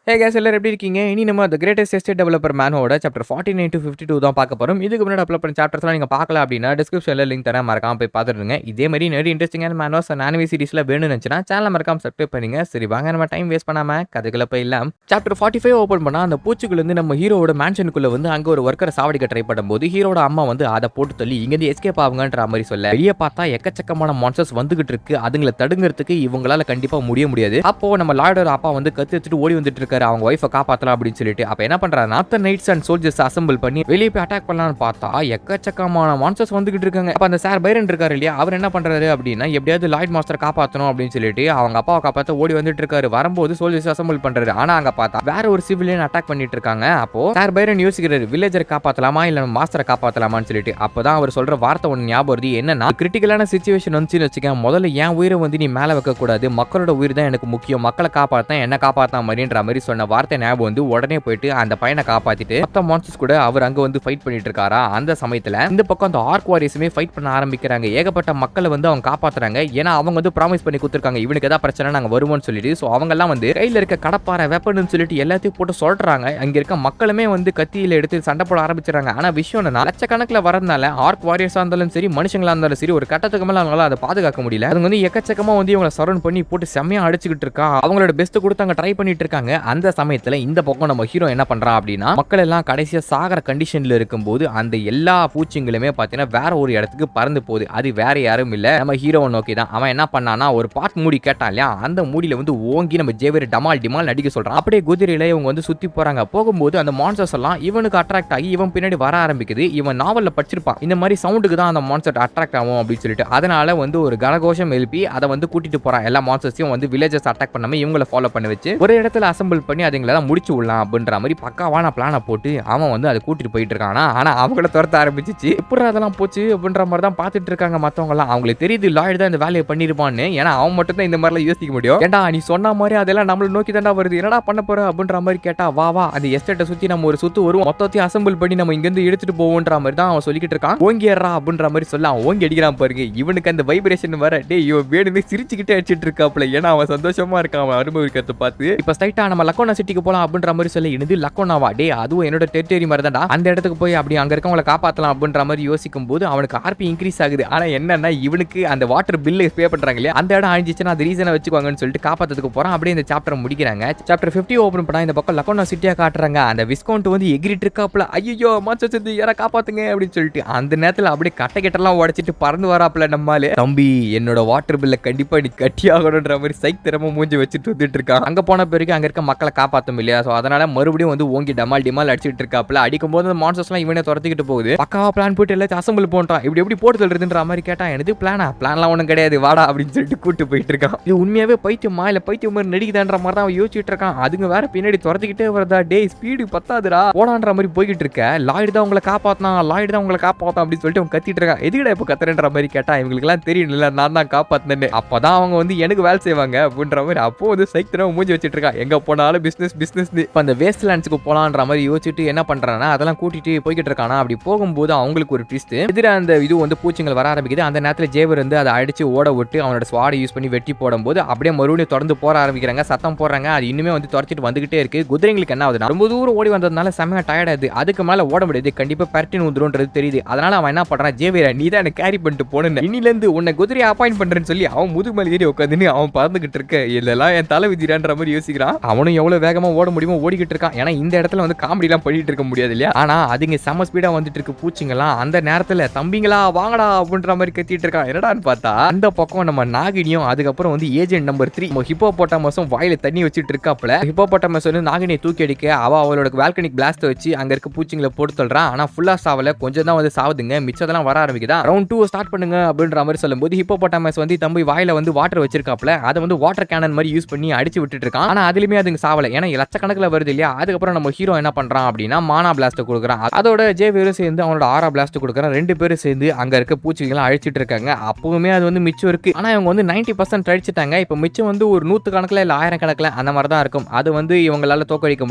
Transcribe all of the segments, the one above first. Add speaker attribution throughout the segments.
Speaker 1: ஹே case எல்லாரும் எப்படி இருக்கீங்க? இனி நம்ம தி கிரேட்டஸ்ட் எஸ்டேட் டெவலப்பர் மேனோட சாப்டர் 49 to 52 தான் பார்க்க போறோம். இதுக்கு முன்னாடி அப்லோட் பண்ண சாப்டர்ஸ்லாம் நீங்க பார்க்கல அப்படின்னா டிஸ்கிரிப்ஷன்ல லிங்க் தரேன், மறக்காம போய் பார்த்துடுங்க. இதே மாதிரி நிறைய இன்ட்ரெஸ்டிங்கான மேனோஸ் அண்ட் அனிமே சீரிஸ்ல வேணும்னு நினைச்சா சேனலை மறக்காம சப்ஸ்கிரைப் பண்ணுங்க. சரி வாங்க நம்ம டைம் வேஸ்ட் பண்ணாம கதைக்குள்ள போயிடலாம். சாப்டர் 45 ஓபன் பண்ணா அந்த பூச்சிக்குள்ள இருந்து நம்ம ஹீரோவோட மேன்ஷனுக்குள்ள வந்து அங்க ஒரு ஒர்க்கரை சாவடிக்க ட்ரை பண்ணும்போது ஹீரோட அம்மா வந்து அதை போட்டு தள்ளி இங்க இருந்து எஸ்கேப் ஆகுங்கன்ற மாதிரி சொல்ல வெளியே பார்த்தா எக்கச்சக்கமான மான்ஸ்டர்ஸ் வந்துகிட்டு இருக்கு. அதுங்களை தடுங்கிறதுக்கு இவங்களால கண்டிப்பா முடியாது. அப்போ நம்ம லார்டோட அப்பா வந்து கத்தி வச்சுட்டு ஓடி வந்துட்டு இருக்காரு அவங்க ஒய்ஃபை காப்பாத்தலாம் அப்படின்னு சொல்லிட்டு. அப்ப என்ன பண்றாரு, northern knights and soldiers assemble பண்ணி வெளியே போய் அட்டாக் பண்ணலாம்னு பார்த்தா எக்கச்சக்கமான மான்ஸ்டர்ஸ் வந்துகிட்டு இருக்காங்க. அப்ப அந்த சார் பைரன் இருக்காரு இல்லையா, அவர் என்ன பண்றாரு அப்படின்னா எப்படியாவது லாய்ட் மாஸ்டர் காப்பாற்றணும் அப்படின்னு சொல்லிட்டு அவங்க அப்பாவை காப்பாற்ற ஓடி வந்துட்டு இருக்காரு. வரும்போது சோல்ஜர்ஸ் அசெம்பிள் பண்றாரு. ஆனா அங்க பார்த்தா வேற ஒரு சிவிலியன் அட்டாக் பண்ணிட்டு இருக்காங்க. அப்போ சார் பைரன் யோசிக்கிறாரு, வில்லேஜரை காப்பாற்றலாமா இல்ல மாஸ்டரை காப்பாற்றலாமான்னு சொல்லிட்டு. அப்பதான் அவர் சொல்ற வார்த்தை ஒன்று ஞாபகம் வருது. என்னன்னா, கிரிட்டிக்கலான சிச்சுவேஷன் வந்துச்சுன்னு வச்சுக்க, முதல்ல என் உயிரை வந்து நீ மேல வைக்க கூடாது, மக்களோட உயிர் தான் எனக்கு முக்கியம், மக்களை காப்பாற்ற என்ன காப்பாற்ற மாதிரின்ற மாதிரி சொன்ன வார்த்தை ஞாபகம் வந்து உடனே போயிட்டு அந்த பையனை காப்பாத்திட்டு மொத்த மான்ஸ்டர்ஸ் கூட அவர் அங்க வந்து ஃபைட் பண்ணிட்டு இருக்காரா. அந்த சமயத்துல இந்த பக்கம் அந்த ஆர்க் வாரியர்ஸுமே ஃபைட் பண்ண ஆரம்பிக்கிறாங்க. ஏகப்பட்ட மக்களை வந்து அவங்க காப்பாத்துறாங்க. ஏன்னா அவங்க வந்து ப்ராமிஸ் பண்ணி கொடுத்துருக்காங்க, இவனுக்கு ஏதாவது பிரச்சனை நாங்க வருவோம்னு சொல்லிட்டு. சோ அவங்க எல்லாம் வந்து கையில இருக்க கடப்பாறை வெப்பன்னு சொல்லிட்டு எல்லாத்தையும் போட்டு சொல்றாங்க. அங்க இருக்க மக்களுமே வந்து கத்தியில எடுத்து சண்டை போட ஆரம்பிச்சாங்க. ஆனா விஷயம் என்ன, லட்சக்கணக்கில் வரதுனால ஆர்க் வாரியர்ஸா இருந்தாலும் சரி மனுஷங்களா இருந்தாலும் சரி ஒரு கட்டத்துக்கு மேல அவங்களால அதை பாதுகாக்க முடியல. அவங்க வந்து எக்கச்சக்கமா வந்து இவங்களை சரௌண்ட் பண்ணி போட்டு செம்மையா அடிச்சுக்கிட்டு இருக்கா. அவங்களோட பெஸ்ட் கொடுத்து அங்க ட்ரை பண்ணிட்டு இருக்காங்க. அந்த சமயத்துல இந்த பக்கம் நம்ம ஹீரோ என்ன பண்றான் அப்படின்னா, மக்கள் எல்லாம் கடைசியா சாகர கண்டிஷன்ல இருக்கும்போது அந்த எல்லா பூச்சிங்களுமே பாத்தீங்கன்னா வேற ஒரு இடத்துக்கு பறந்து போகுது. அது வேற யாரும் இல்ல, நம்ம ஹீரோவை நோக்கி தான். அவன் என்ன பண்ணானா, ஒரு பாட் மூடி கேட்டான் இல்லையா, அந்த மூடியில வந்து ஓங்கி நம்ம ஜேவியர் டமால் டிமால் நடிக்க சொல்றான். அப்படியே குதிரையில இவங்க வந்து சுத்தி போறாங்க. போகும்போது அந்த மான்ஸ்டர்ஸ் எல்லாம் இவனுக்கு அட்ராக்ட் ஆகி இவன் பின்னாடி வர ஆரம்பிக்குது. இவன் நாவல்ல படிச்சிருப்பான், இந்த மாதிரி சவுண்டுக்கு தான் அந்த மான்ஸ்டர் அட்ராக்ட் ஆகும் அப்படின்னு சொல்லிட்டு. அதனால வந்து ஒரு கனகோஷம் எழுப்பி அதை வந்து கூட்டிட்டு போறான். எல்லா மான்ஸ்டர்ஸையும் வந்து வில்லேஜஸ் அட்டாக் பண்ணாம இவங்களை ஃபாலோ பண்ண வச்சு ஒரு இடத்துல அசெம்பிள் பண்ணி அதுங்களை தான் முடிச்சு விடலாம் அப்படின்ற மாதிரி பக்காவான பிளானை போட்டு அவன் வந்து அதை கூட்டிட்டு போயிட்டு இருக்கானா. ஆனா அவங்கள துரத்த ஆரம்பிச்சிச்சு. எப்படி அதெல்லாம் போச்சு அப்படின்ற மாதிரி தான் பார்த்துட்டு இருக்காங்க மத்தவங்க எல்லாம். அவங்களுக்கு தெரியுது லாய்டு தான் இந்த வேலையை பண்ணிருப்பான்னு. ஏன்னா அவன் மட்டும் தான் இந்த மாதிரிலாம் யோசிக்க முடியும். ஏண்டா நீ சொன்ன மாதிரி அதெல்லாம் நம்மள நோக்கி தாண்டா வருது, என்னடா பண்ண போற அப்படின்ற மாதிரி கேட்டா, வா வா அந்த எஸ்டேட்டை சுத்தி நம்ம ஒரு சுத்து வருவோம், மொத்தத்தையும் அசெம்பிள் பண்ணி நம்ம இங்க இருந்து எடுத்துட்டு போவோன்ற மாதிரி தான் அவன் சொல்லிக்கிட்டு இருக்கான். ஓங்கி ஏறா அப்படின்ற மாதிரி சொல்ல அவன் ஓங்கி அடிக்கிறான் பாருங்க. இவனுக்கு அந்த வைப்ரேஷன் வர டே இவன் வேணுமே சிரிச்சுக்கிட்டே அடிச்சிட்டு இருக்காப்ல. ஏன்னா அவன் சந்தோஷமா இருக்கான் அவன் அனுபவிக்கிறத பார்த்து. இப்ப ஸ்ட்ரைட்டா நம்ம லக்கோனா சிட்டிக்கு போலாம் அப்படின்ற மாதிரி சொல்லி, என்னது லக்கோனாவா, டே அதுவும் என்னோட டெரிட்டரி மாதிரி தான்டா, அந்த இடத்துக்கு போய் அப்படி அங்க இருக்கவங்களை காப்பாற்றலாம் அப்படின்ற மாதிரி யோசிக்கும் போது அவனுக்கு ஆர்பி இன்க்ரீஸ் ஆகுது. ஆனா என்னன்னா, இவனுக்கு அந்த வாட்டர் பில் பே பண்றாங்க இல்லையா, அந்த இடம் அழிஞ்சிச்சுன்னா அது ரீசனை வச்சுக்குவாங்கன்னு சொல்லிட்டு காப்பாத்துறதுக்கு போறான். அப்படியே இந்த சாப்டர் முடிக்கிறாங்க. சாப்டர் 50 ஓபன் பண்ணா இந்த பக்கம் லக்கோனா சிட்டியா காட்டுறாங்க. அந்த விஸ்கவுண்ட் வந்து எகிரிட்டு இருக்காப்ல, ஐயோ மான்ஸ்டர்ஸ் வந்து யாரா காப்பாத்துங்க அப்படின்னு சொல்லிட்டு. அந்த நேரத்துல அப்படியே கட்டை கெட்டெல்லாம் உடைச்சிட்டு பறந்து வராப்ல நம்மால. தம்பி என்னோட வாட்டர் பில்ல கண்டிப்பா நீ கட்டி ஆகணும்ன்ற மாதிரி சைக் திறமை மூஞ்சி வச்சுட்டு வந்துட்டு இருக்கான். அங்க போன பிறகு அங்க இருக்க மக்களை காப்பாத்தும் இல்லையா, சோ அதனால மறுபடியும் வந்து ஓங்கி டமால் டிமால் அடிச்சிட்டு இருக்காப்ல. அடிக்கும் போது மான்ஸ்டர்ஸ்லாம் இவனே துரத்திக்கிட்டு போகுது. பக்காவா பிளான் போட்டு எல்லாத்தையும் அசெம்பிள் பண்றான். இப்படி எப்படி போட்டு தள்ளுறதுன்ற மாதிரி கேட்டா, எனக்கு பிளான்லாம் ஒன்றும் கிடையாது வாடா அப்படின்னு சொல்லிட்டு கூட்டு போயிட்டு இருக்கான். இது உண்மையாவே பைத்தியமா இல்ல பைத்தியம் மாதிரி நடிக்குதான்ற மாதிரி தான் அவன் யோசிச்சுட்டு இருக்கான். அதுங்க வேற பின்னாடி துரத்திக்கிட்டே வரதா, டே ஸ்பீடு பத்தாதுடா போடான்ற மாதிரி போய்கிட்டு இருக்க. லாய்டு தான் உங்களை காப்பாத்தான், லாய்டு தான் உங்களை காப்பாத்தான் அப்படின்னு சொல்லிட்டு அவன் கத்திட்டு இருக்கான். எதுக்கடா இப்போ கத்துறன்ற மாதிரி கேட்டா, இவங்களுக்கு எல்லாம் தெரியும் இல்ல நான் தான் காப்பாத்தினேன்னு. அப்பதான் அவங்க வந்து எனக்கு வேலை செய்வாங்க அப்படின்ற மாதிரி. அப்போ வந்து சைக்கிரம் மூஞ்சி வச்சுட்டு இருக்கான். எங்க போனாலும் பிசினஸ் பிசினஸ். இப்போ அந்த வேஸ்ட் லேண்ட்ஸ்க்கு போலான்ற மாதிரி யோசிச்சுட்டு என்ன பண்றானா, அதெல்லாம் கூட்டிட்டு போய்கிட்டு இருக்கானா. அப்படி போகும்போது அவங்களுக்கு ஒரு ட்விஸ்ட் எதிர அந்த இது வந்து பூச்சிகள் வர ஆரம்பிக்குது. அந்த நேரத்தில் ஜேவர் வந்து அதை அடிச்சு ஓட விட்டு அவனோட ஸ்வாடை யூஸ் பண்ணி வெட்டி போடும்போது அப்படியே மறுபடியும் தொடர்ந்து போற ஆரம்பிக்கிறாங்க. சத்தம் போடுறாங்க. அது இன்னுமே வந்து துரத்திட்டு வந்துகிட்டே இருக்கு. குதிரைங்களுக்கு என்ன ஆகுது, ரொம்ப தூரம் ஓடி வந்ததுனால செம்மையா டயர்ட் ஆகுது. அதுக்கு மேல ஓட முடியாது, கண்டிப்பா பர்ட்டின் ஊந்துரும்ன்றது தெரியுது. அதனால அவன் என்ன பண்றான், ஜேவியர் நீ தான் என்ன கேரி பண்ணிட்டு போனேன்னு, இன்னில இருந்து உன்னை குதிரையை அப்பாயிண்ட் பண்றேன்னு சொல்லி அவன் முதுகு மேல ஏறி உட்காந்துன்னு அவன் பறந்துகிட்டு இருக்க. இதெல்லாம் என் தலை விதிரான்ற மாதிரி யோசிக்கிறான். அவனும் எவ்வளவு வேகமா ஓட முடியுமோ ஓடிக்கிட்டு இருக்கான். ஏன்னா இந்த இடத்துல வந்து காமெடி எல்லாம் பண்ணிட்டு இருக்க முடியாது இல்லையா. ஆனா அதுங்க செம ஸ்பீடா வந்துட்டு இருக்கு பூச்சிங்கலாம். அந்த நேரத்துல தம்பிங்களா வாங்கடா அப்படின்ற மாதிரி கத்திட்டு இருக்கான். என்னடான்னு பார்த்தா அந்த பக்கம் நம்ம நாகினியும் அதுக்கப்புறம் வந்து ஏஜென்ட் நம்பர் 3 ஹிப்போபோட்டாமஸும் வாயில தண்ணி வச்சுட்டு இருக்காப்ல. ஹிப்போபோட்டாமஸ் வந்து நாகினியை தூக்கி அடிக்க அவளோட வால்கனிக் பிளாஸ்ட் வச்சு அங்க இருக்க பூச்சிங்களை போட்டு தள்ளுறான். ஆனா ஃபுல்லா சாவல, கொஞ்சம் தான் வந்து சாவுதுங்க, மிச்சதெல்லாம் வர ஆரம்பிக்குதா. ரவுண்ட் 2 ஸ்டார்ட் பண்ணுங்க அப்படின்ற மாதிரி சொல்லும்போது ஹிப்போபோட்டாமஸ் வந்து தம்பி வாயில வந்து வாட்டர் வச்சிருக்காப்ல, அதை வந்து வாட்டர் கேனன் மாதிரி யூஸ் பண்ணி அடிச்சு விட்டுட்டு இருக்கான். ஆனா அதுலயுமே அதுங்க சாவல, ஏன்னா லட்சக்கணக்கில் வருது இல்லையா. அதுக்கப்புறம் நம்ம ஹீரோ என்ன பண்றான் அப்படின்னா மானா பிளாஸ்ட் கொடுக்குறான். அதோட ஜேவியரும் சேர்ந்து அவனோட ஆரா பிளாஸ்ட் கொடுக்குறான். ரெண்டு பேரும் சேர்ந்து அங்க இருக்க பூச்சிகளை அழிச்சிட்டு இருக்காங்க. அப்பவுமே அது வந்து மிச்சம் இருக்கு. ஆனா இவங்க வந்து 90% அழிச்சிட்டாங்க. இப்ப மிச்சம் வந்து ஒரு 100 கணக்குல இல்ல 1000 கணக்குல அந்த மாதிரி தான் இருக்கும். அது வந்து இவங்களால தோக்கடிக்க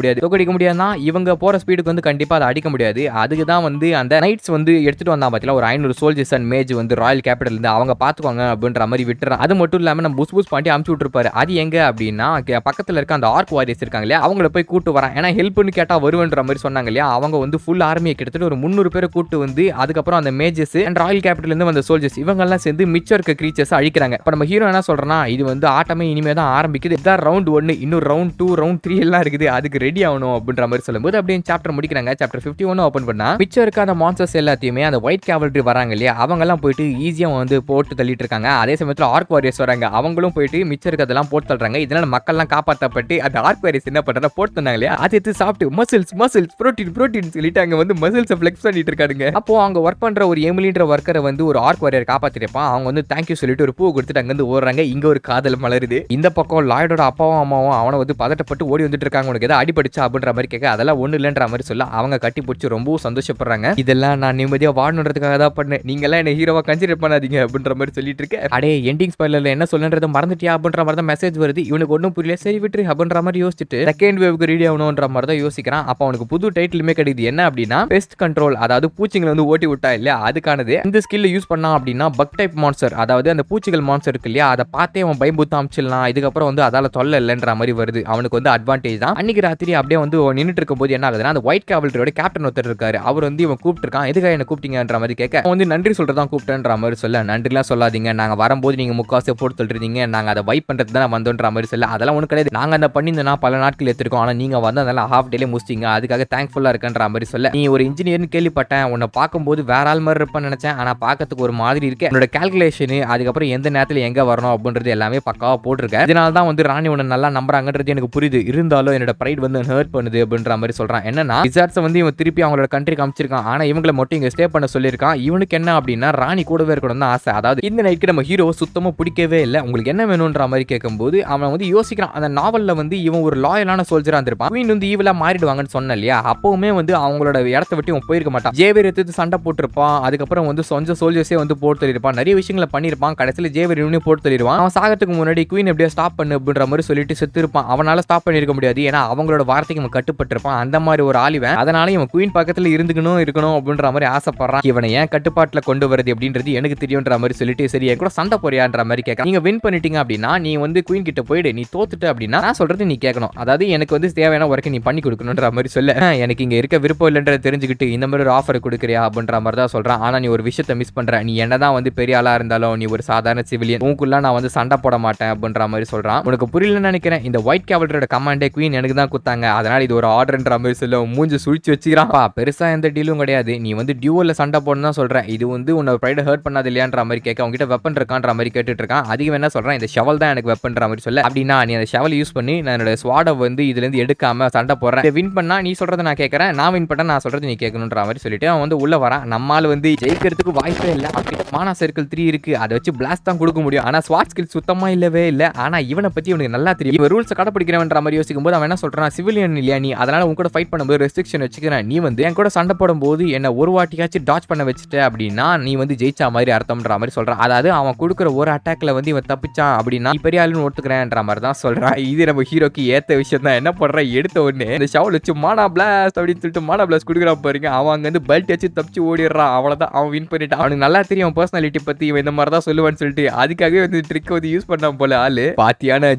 Speaker 1: முடியாதுன்னா இவங்க போற ஸ்பீடுக்கு வந்து கண்டிப்பா அதை அடிக்க முடியாது. அதுக்கு தான் வந்து அந்த நைட்ஸ் வந்து எடுத்துட்டு வந்தா பாத்தீங்களா, ஒரு 500 சோல்ஜர்ஸ் அண்ட் மேஜ் வந்து ராயல் கேபிட்டல் இருந்து அவங்க பாத்துக்குவாங்க அப்படின்ற மாதிரி விட்டுறான். அது மட்டும் இல்லாம நம்ம புஸ் பாண்டி அமுச்சு விட்டுருப்பாரு. அது எங்க அப்படின்னா பக்கத்துல இருக்க அந்த ஆர்க் வாரியர்ஸ் இருக்காங்க இல்லையா அவங்கள போய் கூட்டு வரான். ஏன்னா ஹெல்ப்னு கேட்டா வருவன்ற மாதிரி சொன்னாங்க இல்லையா அவங்க வந்து ஃபுல் ஆர்மியை கிட்டத்தட்ட ஒரு 300 பேரை கூட்டு வந்து அதுக்கப்புறம் அந்த மேஜஸ் அண்ட் ராயல் கேபிட்டல் இருந்து வந்த சோல்ஜர்ஸ் இவங்க எல்லாம் சேர்ந்து மிச்சம் இருக்க கிரீச்சர்ஸ் அழிக்கிறாங்க. இப்ப நம்ம ஹீரோ என்ன சொல்றனா இது வந்து ஆட்டமே இனிமே தான் ஆரம்பிக்குது, இதான் ரவுண்ட் 1, இன்னும் ரவுண்ட் 2 ரவுண்ட் 3 எல்லாம் இருக்குது, அதுக்கு ரெடி ஆகணும் அப்படின்ற மாதிரி சொல்லும்போது அப்படியே சாப்டர் முடிக்கிறாங்க. சாப்டர் 51 ஓபன் பண்ணா மிச்சம் இருக்க அந்த மான்ஸ்டர்ஸ் எல்லாத்தையுமே அந்த ஒயிட் கேவல்ரி வராங்க இல்லையா அவங்க எல்லாம் போயிட்டு ஈஸியா வந்து போட்டு தள்ளிட்டு இருக்காங்க. அதே சமயத்துல ஆர்க் வாரியர்ஸ் வராங்க, அவங்களும் போயிட்டு மிச்சம் இருக்கிறதெல்லாம் போட்டு தள்ளுறாங்க. இதனால மக்கள் எல்லாம் காப்பாற்றப்பட்டு அந்த ஆர்க் வாரியர்ஸ் என்ன பண்றாங்க போட்டு தந்தாங்க இல்லையா அதை எடுத்து சாப்பிட்டு மசில்ஸ் புரோட்டீன் சொல்லிட்டு அங்க வந்து மசில்ஸ் ஃபிளெக்ஸ் பண்ணிட்டு இருக்காங்க. அப்போ அங்க ஒர்க் பண்ற ஒரு எமிலின்ற ஒர்க்கரை வந்து ஒரு ஆர்க் வாரியர் காப்பாத்திருப்பான். அவங்க வந்து தேங்க்யூ சொல்லிட்டு ஒரு பூ கொடுத்துட்டு அங்க இருந்து ஓடுறாங்க. இங்க ஒரு காதல் மலருது. இந்த பக்கம் லாய்டோட அப்பாவும் அம்மாவும் அவனை வந்து பதட்டப்பட்டு ஓடி வந்துட்டு இருக்காங்க. உனக்கு ஏதாவது அடிபடிச்சா அப்படின்ற மாதிரி கேட்க அதெல்லாம் ஒண்ணு இல்லைன்ற மாதிரி சொல்ல அவங்க கட்டி பிடிச்சி ரொம்பவும் சந்தோஷப்படுறாங்க. இதெல்லாம் நான் நிம்மதியா வாழணுன்றதுக்காக தான் பண்ணேன், நீங்க எல்லாம் என்ன ஹீரோவா கன்சிடர் பண்ணாதீங்க அப்படின்ற மாதிரி சொல்லிட்டு இருக்க. அடே எண்டிங் ஸ்பாயிலர்ல என்ன சொல்லுன்றத மறந்துட்டியா அப்படின்ற மாதிரி தான் மெசேஜ் வருது. இவனுக்கு ஒன்றும் புரியல, சரி விட்டு அப்படின்ற மாதிரி யோசிச்சுட்டு செகண்ட் வேவ்க்கு ரெடி ஆகணும்ன்ற மாதிரி தான் யோசிக்கிறான். அப்போ அவனுக்கு புது டைட்டிலுமே கிடைக்குது. என்ன அப்படின்னா பெஸ்ட் கண்ட்ரோல், அதாவது பூச்சிகளை வந்து ஓட்டி விட்டா இல்லையா அதுக்கானது. இந்த ஸ்கில்ல யூஸ் பண்ணா அப்படின்னா பக் டைப் மான்ஸ்டர், அதாவது அந்த பூச்சிகள் மான்ஸ்டர் இருக்கு இல்லையா அதை பார்த்தே அவன் பயம்புத்த அமைச்சிடலாம். இதுக்கப்புறம் வந்து அதால தொல்லை இல்லைன்ற மாதிரி வருது. அவனுக்கு வந்து அட்வான்டேஜ் தான். அன்னைக்கு ராத்திரி அப்படியே வந்து நின்றுட்டு இருக்கும்போது என்ன ஆகுதுன்னா அந்த ஒயிட் கேவல்ரியோட கேப்டன் ஒருத்தர் இருக்காரு. அவர் வந்து இவன் கூப்பிட்டு இருக்கான், எதுக்காக என்ன கூப்பிட்டீங்கன்ற மாதிரி கேட்க அவன் வந்து நன்றி சொல்றதான் கூப்பிட்டேன்ற மாதிரி சொல்ல, நன்றிலாம் சொல்லாதீங்க, நாங்க வரும்போது நீங்க முக்காசை போட்டு சொல்றீங்க, நாங்க அதை வைப் பண்றது தான் வந்தோன்ற மாதிரி சொல்ல, அதெல்லாம் ஒன்றும் கிடையாது, நாங்க அந்த பண்ணியிருந்தோம்னா பல நாட்கள் எடுத்திருக்கோம், ஆனா நீங்க வந்து அதனால ஹாஃப் டேலே முடிச்சிங்க, அதுக்காக தேங்க்ஃபுல்லா இருக்கன்ற மாதிரி சொல்ல, நீ ஒரு இன்ஜினியர்னு கேள்விப்பட்டேன், உன்னை பார்க்கும்போது வேற ஆள் மாதிரி இருப்பேன்னு நினைச்சேன், ஆனா பார்க்கறதுக்கு ஒரு மாதிரி இருக்கு, என்னோட கால்குலேஷன் அதுக்கப்புறம் எந்த நேரத்தில் எங்க வரணும் அப்படின்றது எல்லாமே பக்காவா போட்டிருக்கேன், இதனால தான் வந்து ராணி உன்னை நல்லா நம்புறாங்கன்றது எனக்கு புரியுது, இருந்தாலும் என்னோட பிரைட் வந்து ஹர்ட் பண்ணுது அப்படின்ற மாதிரி சொல்றான். என்னன்னா விசார்ட்ஸை வந்து இவன் திருப்பி அவங்களோட கண்ட்ரிக்கு அமைச்சிருக்கான், ஆனா இவங்களை மட்டும் இங்க ஸ்டே பண்ண சொல்லியிருக்கான். இவனுக்கு என்ன அப்படின்னா ராணி கூடவே இருக்கணும் தான் ஆசை. அதாவது இந்த நைட்க்கு நம்ம ஹீரோ சுத்தமா பிடிக்கவே இல்லை, உங்களுக்கு என்ன வேணும்ன்ற மாதிரி கேட்கும்போது அவன் வந்து யோசிக்கிறான். அந்த நாவல்ல வந்து இவன் ஒரு லாயலான சோல்ஜரா இருந்திருப்பான், குயின் வந்து ஈவிலா மாறிடுவாங்கன்னு சொன்ன இல்லையா, அப்பவுமே வந்து அவங்களோட இடத்தை விட்டு இவன் போயிருக்க மாட்டான். ஜேவியர் எடுத்து சண்டை போட்டிருப்பான், அதுக்கப்புறம் வந்து சொந்த சோல்ஜர்ஸே வந்து போட்டு தள்ளிருப்பான், நிறைய விஷயங்களை பண்ணிருப்பான். கடைசியில் ஜேவியர் இவனே போட்டு தள்ளிடுவான். அவன் சாகத்துக்கு முன்னாடி குயின் எப்படியா ஸ்டாப் பண்ணு அப்படின்ற மாதிரி சொல்லிட்டு செத்து இருப்பான். அவனால ஸ்டாப் பண்ணிருக்க முடியாது, ஏன்னா அவங்களோட வார்த்தைக்கு இவன் கட்டுப்பட்டு இருப்பான். அந்த மாதிரி ஒரு ஆளிவன், அதனால இவன் குயின் பக்கத்துல இருக்கணும் அப்படின்ற மாதிரி ஆசைப்படுறான். இவனை ஏன் கட்டுப்பாட்டுல கொண்டு வரது அப்படின்றது எனக்கு தெரியும்ன்ற மாதிரி சொல்லிட்டு சரி என் கூட சண்டை போறியான்ற மாதிரி கேட்க, நீங்க வின் பண்ணிட்டீங்க அப்படின்னா நீ வந்து குயின் கிட்ட போயிடு, நீ தோத்துட்ட அப்படின்னா நான் சொல்றது நீ கேட்கணும், அதாவது எனக்கு வந்து தேவையான ஒர்க்கை நீ பண்ணி கொடுக்கணும்ன்ற மாதிரி சொல்ல, எனக்கு இங்க இருக்க விருப்பம் இல்லைன்றத தெரிஞ்சுக்கிட்டு இந்த மாதிரி ஒரு ஆஃபர் கொடுக்குறியா அப்படின்ற மாதிரி தான் சொல்றான். ஆனா நீ ஒரு விஷயத்தை மிஸ் பண்ற, நீ என்னதான் வந்து பெரிய ஆளா இருந்தாலும் நீ ஒரு சாதாரண சிவிலியன், உனக்குள்ள நான் வந்து சண்டை போட மாட்டேன் அப்படின்ற மாதிரி சொல்றான். உனக்கு புரியலன்னு நினைக்கிறேன், இந்த ஒயிட் கேவல்ரியோட கமாண்டே குயின் எனக்கு தான் கொடுத்தாங்க, அதனால இது ஒரு ஆர்டர்ன்ற மாதிரி சொல்ல மூஞ்சி சுழிச்சு வச்சுக்கிறான். பெருசா எந்த டீலும் கிடையாது, நீ வந்து டியூவல்ல சண்டை போடணும் தான் சொல்றேன், இது வந்து உன்னோட ப்ரைட ஹர்ட் பண்ணாது இல்லையான்ற மாதிரி கேட்க, அவங்க வெப்பன் இருக்கான்ற மாதிரி கேட்டுட்டு இருக்கான். அதிகம் என்ன சொல்றான், இந்த ஷவல் தான் எனக்கு வெப்பன்ற மாதிரி சொல்ல, அப்படின்னா நீ அந்த ஷவல் யூஸ் பண்ணி நான் என்னோட ஸ்வாடை வந்து இதுல இருந்து எடுக்காம சண்டை போடுறேன், வின் பண்ணா நீ சொல்றதை நான் கேட்கறேன், நான் வின் பண்ணா நான் சொல்றது நீ கேட்கணுன்ற மாதிரி சொல்லிட்டு அவன் வந்து உள்ள வரான். நம்மால வந்து ஜெயிக்கிறதுக்கு வாய்ப்பே இல்லை, மானா சர்க்கிள் 3 இருக்கு, அதை வச்சு பிளாஸ்ட் தான் கொடுக்க முடியும், ஆனா ஸ்வாட் ஸ்கில் சுத்தமா இல்லவே இல்லை. ஆனா இவனை பத்தி இவனுக்கு நல்லா தெரியும், இவன் ரூல்ஸ் கடைப்பிடிக்கிறவன்ற மாதிரி யோசிக்கும் போது அவன் என்ன சொல்றான், சிவிலியன் இல்லையா நீ, அதனால உன் கூட ஃபைட் பண்ணும்போது ரெஸ்ட்ரிக்ஷன் வச்சுக்கிறேன், நீ வந்து என் கூட சண்டை போடும் போது என்ன ஒரு வாட்டியாச்சும் டாச் பண்ண வச்சுட்ட அப்படின்னா நீ வந்து ஜெயிச்சா மாதிரி அர்த்தம்ன்ற மாதிரி சொல்றான். அதாவது அவன் கொடுக்குற ஒரு அட்டாக்ல வந்து இவன் தப்பிச்சான் அப்படின்னா பெரிய ஆளுன்னு ஒத்துக்கிறேன்ற மாதிரி தான் சொல்றான். இது நம்ம ஹீரோக்கு ஏத்த விஷயம் தான். என்ன பண்றான், எடுத்த உடனே இந்த ஷவல் வச்சு மானா பிளாஸ்ட் அப்படின்னு சொல்லிட்டு மானா பிளாஸ்ட் கொடுக்குறான் பாருங்க, அவன் அங்க வந்து பெல்ட் வச்சு தப்பிச்சு ஓடிடுறான். அவ்வளவுதான், அவன் வின் பண்ணிட்டான். அவனுக்கு நல்லா தெரியும் அவன் பர்சனாலிட்டி பத்தி, இவன் இந்த மாதிரி தான் சொல்லுவான்னு சொல்லிட்டு அதுக்காகவே வந்து ட்ரிக் வந்து யூஸ் பண்ணான் போல ஆளு. பாத்தியான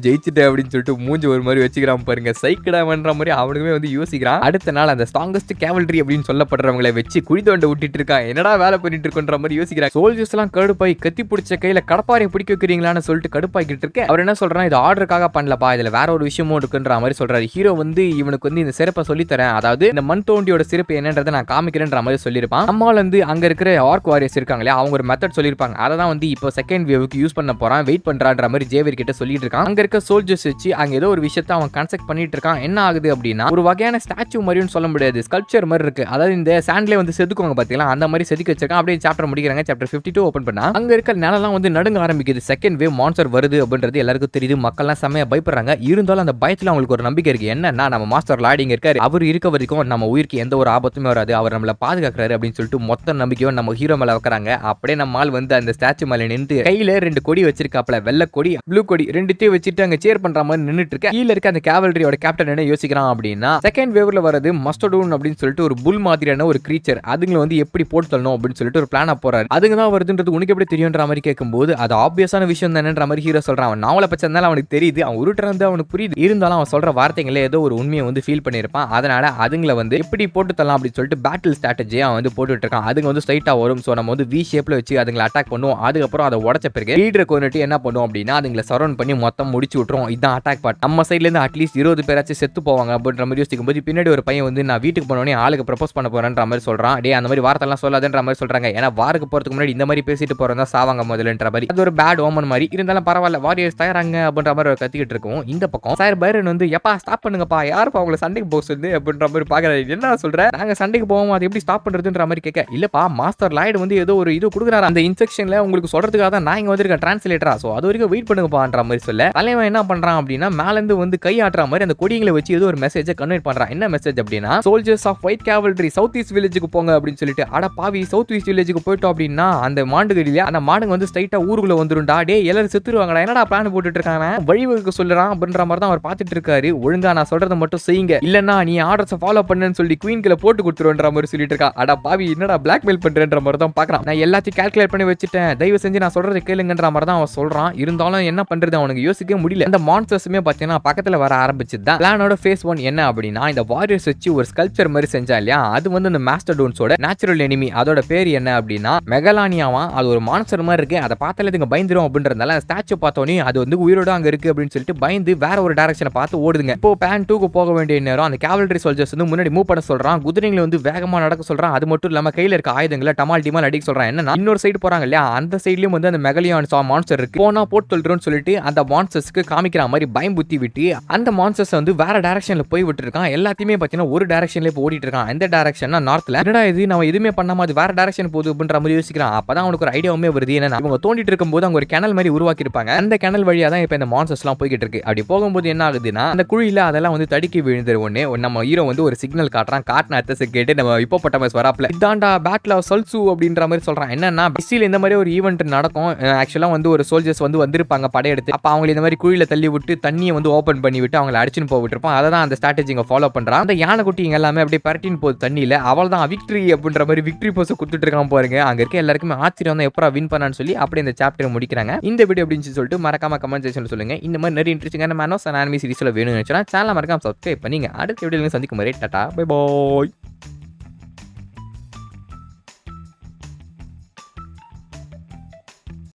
Speaker 1: ஜெயிச்சுட்டேன் அப்படின்னு சொல்லிட்டு மூஞ்சி ஒரு மாதிரி வச்சுக்கிறான் பாருங்க, சைக்கிடாமன்ற மாதிரி அவனுக்குமே வந்து யோசிக்கிறான். அடுத்த நாள் அந்த ஸ்ட்ராங்கஸ்ட் கேவல்ரி அப்படின்னு சொல்லப்படுறவங்களை வச்சு குழி தோண்ட விட்டுட்டு இருக்கான். என்னடா வேலை பண்ணிட்டு இருக்கன்ற மாதிரி யோசிக்கிறான். சோல்ஜர்ஸ் எல்லாம் கடுப்பாய் கத்தி பிடிச்ச கையில கடப்பாரை பிடிக்க வைக்கிறீங்களான்னு சொல்லிட்டு கடுப்பாக்கிட்டு இருக்கு. அவர் என்ன சொல்றான், இது ஆர்டருக்காக பண்ணலப்பா, இதுல வேற ஒரு விஷயமும் இருக்குன்ற மாதிரி சொல்றாரு. ஹீரோ வந்து இவனுக்கு வந்து இந்த சிறப்பை சொல்லி தரேன், அதாவது இந்த மண் தோண்டியோட சிறப்பு என்னன்றதை நான் காமிக்கிறேன்ற மாதிரி சொல்லியிருப்பான். நம்மால் வந்து அங்க இருக்கிற ஆர்க் வாரியர்ஸ் இருக்காங்களே அவங்க ஒரு மெத்தட் சொல்லியிருப்பாங்க, அதை தான் வந்து இப்போ செகண்ட் வேவுக்கு யூஸ் பண்ண போறான், வெயிட் பண்றான்ற மாதிரி ஜேவியர் கிட்ட சொல்லிட்டு இருக்கான். அங்க இருக்க சோல்ஜர்ஸ் வச்சு அங்க ஏதோ ஒரு விஷயத்தை அவன் கன்ஸ்ட்ரக்ட் பண்ணிட்டு இருக்கான். என்ன ஆகுது அப்படின்னா ஒரு வகையான ஸ்டாச்சு மாதிரின்னு சொல்ல முடியாது, ஸ்கல்ப்சர் மாதிரி இருக்கு, அதாவது இந்த சாண்ட்ல வந்து செதுக்குவாங்க பாத்தீங்களா, அந்த மாதிரி செதுக்கி வச்சிருக்கான். அப்படியே சாப்டர் முடிக்கிறாங்க. சாப்டர் 52 ஓபன் பண்ணா அங்க இருக்க நிலலாம் வந்து நடுங்க ஆரம்பிக்குது. செகண்ட் வேவ் மான்ஸ்டர் வருது அப்படின்றது எல்லாருக்கும் தெரியுது. மக்கள்லாம் செமையா பயப்படுறாங்க. இருந்தாலும் அந்த பயத்துல அவங்களுக்கு ஒரு நம்பிக்கை இருக்கு. என்னன்னா நம்ம மாஸ்டர் லாடிங் இருக்காரு, அவர் இருக்க வரைக்கும் நம்ம உயிருக்கு எந்த ஒரு ஆபத்துமே வராது, அவர் நம்மள பாதுகாக்கிறாரு அப்படின்னு சொல்லிட்டு மொத்த நம்பிக்கையும் நம்ம ஹீரோ மேல வைக்கிறாங்க. அப்படியே நம்ம ஆள் வந்து அந்த ஸ்டாச்சு மேல நின்று கையில 2 கொடி வச்சிருக்காப்ல, வெள்ளை கொடி ப்ளூ கொடி ரெண்டுத்தையும் வச்சுட்டு அங்க சேர் பண்ற மாதிரி நின்னுட்டு இருக்க. கீழ இருக்க அந்த கேவல்ரியோட கேப்டன் என்ன யோசிக்கிறான் அப்படின்னா செகண்ட் வேவ்ல வரது மஸ்டோடூன் அப்படின்னு சொல்லிட்டு ஒரு புல் மாதிரியான ஒரு கிரீச்சர், அதுங்களை வந்து எப்படி போட்டு தள்ளணும் அப்படின்னு சொல்லிட்டு ஒரு பிளான போறாரு. அதுங்க தான் வருதுன்றது உனக்கு எப்படி தெரியும்ன்ற மாதிரி கேட்கும்போது அது ஆப்வியஸான விஷயம் தானேன்ற மாதிரி ஹீரோ சொல்றான். அவன் நாவல பச்சை இருந்தாலும் அவனுக்கு தெரியுது, அவன் உருட்டுறது அவனுக்கு புரியுது. இருந்தாலும் அவன் சொல்ற வார்த்தைகளே ஏதோ ஒரு உண்மையை வந்து ஃபீல் பண்ணியிருப்பான். அதனால அதுங்களை வந்து எப்படி போட்டு தரலாம் அப்படின்னு சொல்லிட்டு பேட்டில் ஸ்ட்ராட்டஜி அவன் வந்து போட்டுட்டு இருக்கான். அதுங்க வந்து ஸ்ட்ரைட்டா வரும். ஸோ நம்ம வந்து வி ஷேப்ல வச்சு அதுங்களை அட்டாக் பண்ணுவோம். அதுக்கப்புறம் அதை உடச்ச பிறகு லீடரை கொண்டுட்டு என்ன பண்ணுவோம் அப்படின்னா அதுங்களை சரௌண்ட் பண்ணி மொத்தம் முடிச்சு விட்டுரும். இதான் அட்டாக் பார்ட். நம்ம சைட்ல இருந்து அட்லீஸ்ட் 20 பேராச்சும் செத்து போவாங்க அப்படின்ற மாதிரி யோசிக்கும் போது பின்னாடி ஒரு பையன் வந்து நான் வீட்டுக்கு போனோடனே ஆளுக்கு ப்ரப்போஸ் பண்ண போறேன்ற மாதிரி சொல்றான். டே அந்த மாதிரி வார்த்தைலாம் சொல்லாதன்ற மாதிரி சொல்றாங்க. ஏன்னா வாருக்கு போறதுக்கு முன்னாடி இந்த மாதிரி பேசிட்டு போறதா சாவாங்க முதல்லன்ற மாதிரி. அது ஒரு பேட் ஓமன் மாதிரி இருந்தாலும் பரவாயில்ல வாரியர்ஸ் தயாராங்க அப்படின்ற மாதிரி கத்திக்கிட்டு இருக்கும். இந்த பக்கம் சார் பைரன் வந்து எப்பா ஸ்டாப் பண்ணுங்கப்பா யாருப்பா உங்களை சண்டைக்கு போக சொல்லுது அப்படின்ற மாதிரி பாக்குறாரு. என்ன சொல்ற நாங்க சண்டைக்கு போவோம் அது எப்படி ஸ்டாப் பண்றதுன்ற மாதிரி கேட்க இல்லப்பா மாஸ்டர் லாய்டு வந்து ஏதோ ஒரு இது கொடுக்குறாரு அந்த இன்ஸ்ட்ரக்ஷன்ல உங்களுக்கு சொல்றதுக்காக தான் நான் இங்க வந்திருக்கேன் டிரான்ஸ்லேட்டரா. சோ அது வரைக்கும் வெயிட் பண்ணுங்கப்பான்ற மாதிரி சொல்ல தலைவன் என்ன பண்றான் அப்படின்னா மேல இருந்து வந்து கை ஆட்டுற மாதிரி அந்த கொடிகளை வச்சு ஏதோ ஒரு மெசேஜை கன்வே பண்றான். என்ன மெசேஜ் அப்படின்னா soldiers of white cavalry south east வில்லேஜுக்கு போங்க அப்படின்னு சொல்லிட்டு அட பாவி சவுத் ஈஸ்ட் வில்லேஜுக்கு போயிட்டோம் அப்படின்னா அந்த மாண்டுகடியில அந்த மாடுங்க வந்து ஸ்ட்ரைட்டா ஊருக்குள்ள வந்துருண்டா. டே எல்லாரும் செத்துருவாங்கடா என்னடா பிளான் போட்டுட்டு இருக்காங்க வழிவகுக்க சொல்றான் அப்படின்ற மாதிரி தான் அவர் பார்த்துட்டு இருக்காரு. ஒழுங்கா நான் சொல்றதை மட்டும் செய்யுங்க இல்லன்னா நீ ஆர்டர்ஸ் ஃபாலோ பண்ணுன்னு சொல்லி குயின்களை போட்டு கொடுத்துருன்ற மாதிரி சொல்லிட்டு இருக்கா. அட பாவி என்னடா பிளாக்மெயில் பண்றேன்ற மாதிரி தான் பாக்குறான். நான் எல்லாத்தையும் கால்குலேட் பண்ணி வச்சுட்டேன் தயவு செஞ்சு நான் சொல்றதை கேளுங்கன்ற மாதிரி தான் அவன் சொல்றான். இருந்தாலும் என்ன பண்றது அவனுக்கு யோசிக்க முடியல. அந்த மான்ஸ்டர்ஸுமே பாத்தீங்கன்னா பக்கத்துல வர ஆரம்பிச்சுதான். பிளானோட ஃபேஸ் 1 என்ன அப்படின்னா இந்த வாரியர்ஸ் வச்சு ஒரு ஸ்கல்ப்சர் மாதிரி செஞ்சா இல்லையா அது வந்து அந்த மாஸ்டர்டோன்ஸோட நேச்சுரல் எனிமி. அதோட பேர் என்ன அப்படின்னா மெகலானியாவா. அது ஒரு மான்ஸ்டர் மாதிரி இருக்கு. அதை பார்த்தாலே இதுங்க பயந்துரும் அப்படின்றதால ஸ்டாச்சு பார்த்தோன்னே அது வந்து உயிரோட அங்க இருக்கு அப்படின்னு சொல்லிட்டு பயந்து வேற ஒரு டைரக்ஷனை பார்த்து ஓடுதுங்க. இப்போ பேன் 2க்கு போக வேண்டிய நேரம் அந்த கேவல்ரி சோல்ஜர்ஸ் வந்து முன்னாடி மூவ் பண்ண சொல்றான். குதிரைங்களை வந்து வேகமா நடக்க சொல்றான். அது மட்டும் இல்லாம கையில இருக்க ஆயுதங்களை டமால் டிமால் அடிக்க சொல்றான். என்னன்னா இன்னொரு சைடு போறாங்க இல்லையா அந்த சைட்லயும் வந்து அந்த மெகலியான் மான்ஸ்டர் இருக்கு. போனா போட்டு சொல்றோம்னு சொல்லிட்டு அந்த மான்ஸ்டர்ஸ்க்கு காமிக்கிற மாதிரி பயம் புத்தி விட்டு அந்த மான்ஸ்டர்ஸ் வந்து வேற டைரக்ஷன்ல போய் விட்டு இருக்கான். எல்லாத்தையுமே பாத்தீங்கன்னா ஒரு டைரக்ஷன்ல ஓடிட்டு இருக்கான். எந்த டைரக்ஷன்னா நார்த்ல. என்னடா இது நம்ம எதுவுமே பண்ணாம அது வேற டைரக்ஷன் போகுது அப்படின்ற மாதிரி யோசிக்கிறான். அப்பதான் அவனுக்கு ஒரு ஐடியாவுமே வருது. ஏன்னா அவங்க தோண்டிட்டு இருக்கும்போது அவங்க ஒரு கேனல் மாதிரி உருவாக்கி இருப்பாங்க. அந்த கேனல் வழியா தான் இப்ப இந்த மான்ஸ்டர்ஸ் எல்லாம் போய்கிட்டு இருக்கு. அப்படி போகும்போது என்ன ஆகுதுன்னா அந்த குழியில அதெல்லாம் வந்து தடுக்கி விழுந்துரு. ஒண்ணே நம்ம ஹீரோ வந்து ஒரு சிக்னல் காட்டுறான். காட்டின அர்த்தத்தை கேட்டு நம்ம ஹிப்போபொட்டமஸ் வராப்ல இதாண்டா பேட்டில் ஆஃப் சல்சு அப்படின்ற மாதிரி சொல்றான். என்னன்னா பிசில இந்த மாதிரி ஒரு ஈவென்ட் நடக்கும். ஆக்சுவலா வந்து ஒரு சோல்ஜர்ஸ் வந்து வந்திருப்பாங்க படையெடுத்து. அப்ப அவங்க இந்த மாதிரி குழியில தள்ளி விட்டு தண்ணியை வந்து ஓபன் பண்ணி விட்டு அவங்களை அடிச்சுன்னு போயிட்டு இருப்பான். அதை தான் அந்த ஸ்ட்ராட்டஜிங்க ஃபாலோ பண்றான். அந்த யானை குட்டிங்க எல்லாமே அப்படியே பரட்டின்னு போகுது தண்ணியில. அவள் தான் விக்டரி அப்படின்ற மாதிரி விக்டரி போஸ் கொடுத்துட்டு இருக்கான் பாருங்க. அங்க இருக்க எல்லாருக்குமே ஆச்சரியம் தான் எப்பரா வின் பண்ணான்னு சொல்லி அப்படியே இந்த சாப்டர் முடிக்கிறாங்க. இந்த வீடியோ அப்படின்னு சொல்லிட்டு மறக்காம கமெண்ட் செக்ஷன்ல சொல்லுங்க. இந்த மாதிரி நிறைய இன்ட்ரெஸ்டிங்கான மேனோஸ் அண்ட் அனிமி சீரிஸ்ல வேணும்னு நினைச்சா சேனலை மறக்காம சப்ஸ்கிரைப் பண்ணீங்க. அடுத்த வீடியோல சந்திக்கும் வரை டாடா பை பாய்.